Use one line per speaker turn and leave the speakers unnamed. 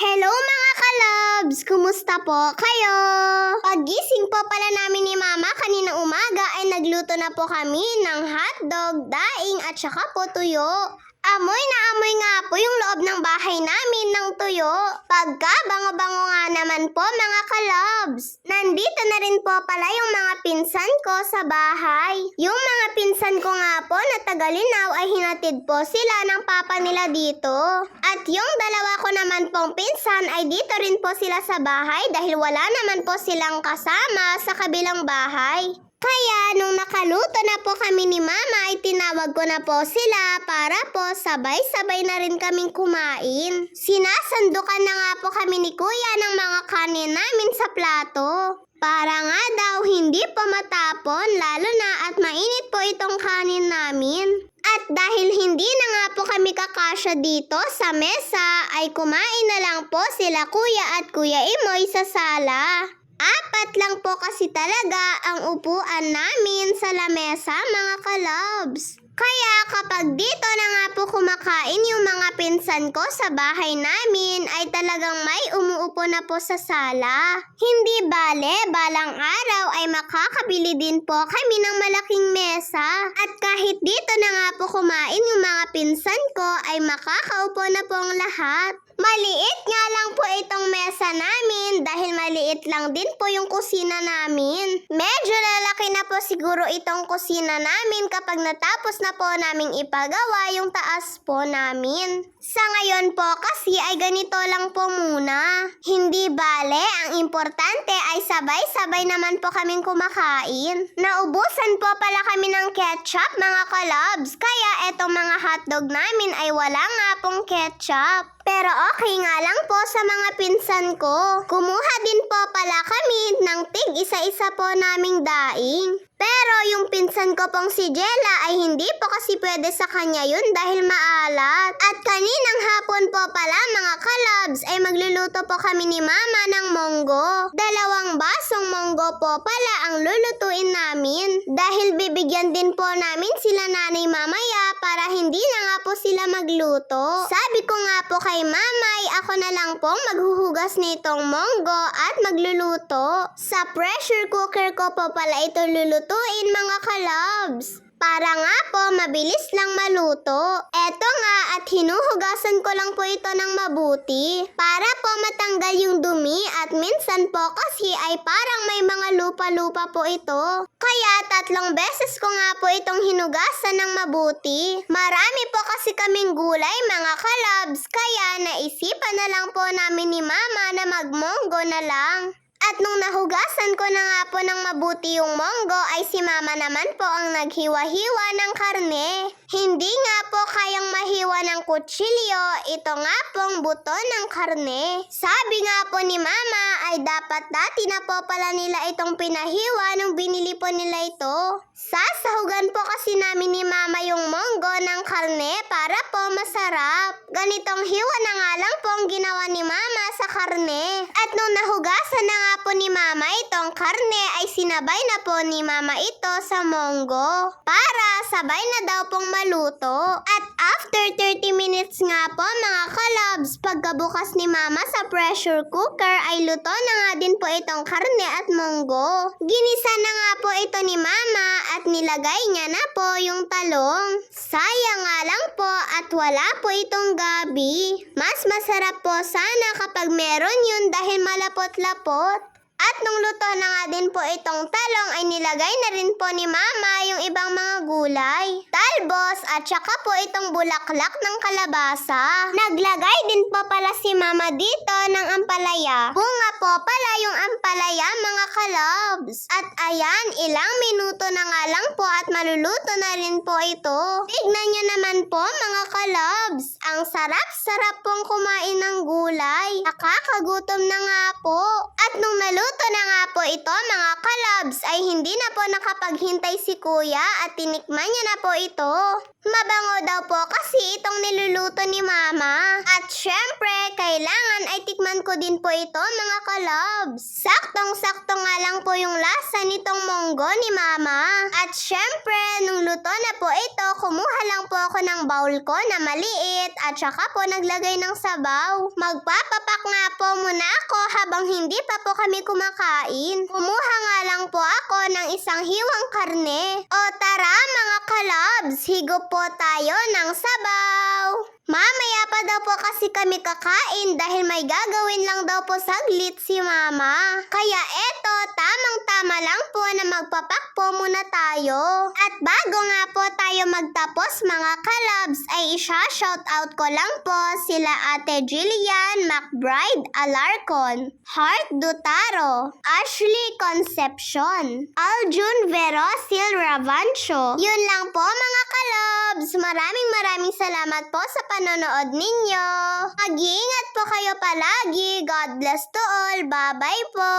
Hello mga kalabs! Kumusta po kayo? Paggising po pala namin ni Mama kaninang umaga ay nagluto na po kami ng hotdog, daing at saka po tuyo. Amoy na amoy nga po yung loob ng bahay namin ng tuyo. Pagka bango-bango nga naman po mga kalabs. Nandito na rin po pala yung mga pinsan ko sa bahay. Yung mga pinsan ko nga po na taga-Linaw ay hinatid po sila ng papa nila dito. At yung dalawa ko naman pong pinsan ay dito rin po sila sa bahay dahil wala naman po silang kasama sa kabilang bahay. Kaya nung nakaluto na po kami ni Mama ay tinawag ko na po sila para po sabay-sabay na rin kaming kumain. Sinasandukan na nga po kami ni Kuya ng mga kanin namin sa plato. Para nga daw hindi po matapon lalo na at mainit po itong kanin namin. At dahil hindi na nga po kami kakasya dito sa mesa ay kumain na lang po sila Kuya at Kuya Imoy sa sala. 4 lang po kasi talaga ang upuan namin sa lamesa mga kalabs. Kaya kapag dito na nga po kumakain yung mga pinsan ko sa bahay namin ay talagang may umuupo na po sa sala. Hindi bale, balang araw ay makakabili din po kami ng malaking mesa. At kahit dito na nga po kumain yung mga pinsan ko ay makakaupo na po ang lahat. Maliit nga lang po itong mesa namin dahil maliit lang din po yung kusina namin. Medyo lalaki na po siguro itong kusina namin kapag natapos na po naming ipagawa yung taas po namin. Sa ngayon po kasi ay ganito lang po muna. Hindi bale, ang importante ay sabay-sabay naman po kaming kumakain. Naubusan po pala kami ng ketchup mga kalabs, kaya etong mga hotdog namin ay wala nga pong ketchup. Pero okay nga lang po sa mga pinsan ko. Kumuha din po pala kami ng tig isa-isa po naming daing. Pero yung pinsan ko pong si Jella ay hindi po kasi pwede sa kanya yun dahil maalat. At kaninang hapon po pala mga kalabs ay magluluto po kami ni Mama ng monggo. 2 basong monggo po pala ang lulutuin namin. Dahil bibigyan din po namin sila nanay mamaya para hindi na nga po sila magluto. Sabi ko nga po kay Mama ay ako na lang pong maghuhugas nitong monggo at magluluto. Sa pressure cooker ko po pala ito lulutuin mga kalabs. Para nga po mabilis lang maluto. Eto nga at hinuhugasan ko lang po ito ng mabuti. Para po matanggal yung dumi at minsan po kasi ay parang may mga lupa-lupa po ito. Kaya 3 beses ko nga po itong hinugasan ng mabuti. Marami po kasi kaming gulay mga kalabs kaya naisipan na lang po namin ni Mama na magmonggo na lang. At nung nahugasan ko na nga po ng mabuti yung monggo ay si Mama naman po ang naghiwa-hiwa ng karne. Hindi nga po kayang mahiwa ng kutsilyo, ito nga pong buto ng karne. Sabi nga po ni Mama ay dapat dati na po pala nila itong pinahiwa nung binili po nila ito. Sasahugan po kasi namin ni Mama yung monggo ng karne para po masarap. Ganitong hiwa na nga lang po ang ginawa ni Mama sa karne. At nung nahugasan na nga po ni Mama itong karne ay sinabay na po ni Mama ito sa monggo para sabay na daw pong maluto. At after 30 minutes nga po mga kalabs, pagkabukas ni Mama sa pressure cooker ay luto na nga din po itong karne at monggo. Ginisa na nga po ito ni Mama at nilagay niya na po yung talong. Sayang nga lang po at wala po itong gabi. Mas masarap po sana kapag meron yun dahil malapot-lapot. At nung luto na nga din po itong talong ay nilagay na rin po ni Mama yung ibang mga gulay. Talbos at saka po itong bulaklak ng kalabasa. Naglagay din po pala si Mama dito ng ampalaya. Bunga po pala yung ampalaya mga kalabs. At ayan, ilang minuto na nga lang po at maluluto na rin po ito. Tignan nyo naman po mga kalabs. Ang sarap-sarap pong kumain ng gulay. Nakakagutom na nga po. At nung naluto na nga po ito mga kalabs ay hindi na po nakapaghintay si Kuya at tinikman niya na po ito. Mabango daw po kasi itong niluluto ni Mama. At syempre, kailangan ay tikman titikman ko din po ito mga kalabs. Saktong-sakto nga lang po yung lasa nitong monggo ni Mama. At syempre, nung luto na po ito, kumuha lang po ako ng bowl ko na maliit at saka po naglagay ng sabaw. Magpapapak nga po muna ako habang hindi pa po kami kumakain. Kumuha nga lang po ako ng isang hiwang karne. O tara mga kalabs, higop po tayo ng sabaw. Mamaya pa daw po kasi kami kakain dahil may gagawin lang daw po saglit si Mama. Kaya eto, tamang-tama lang po na magpapak po muna tayo. At bago nga po tayo magtapos mga kalabs ay isha-shoutout ko lang po sila Ate Jillian McBride Alarcon, Heart Dutaro, Ashley Concepcion, Aljun Verosil Ravancio. Yun lang po mga kalabs. Maraming salamat po sa panonood ninyo. Mag-iingat po kayo palagi. God bless to all. Bye-bye po.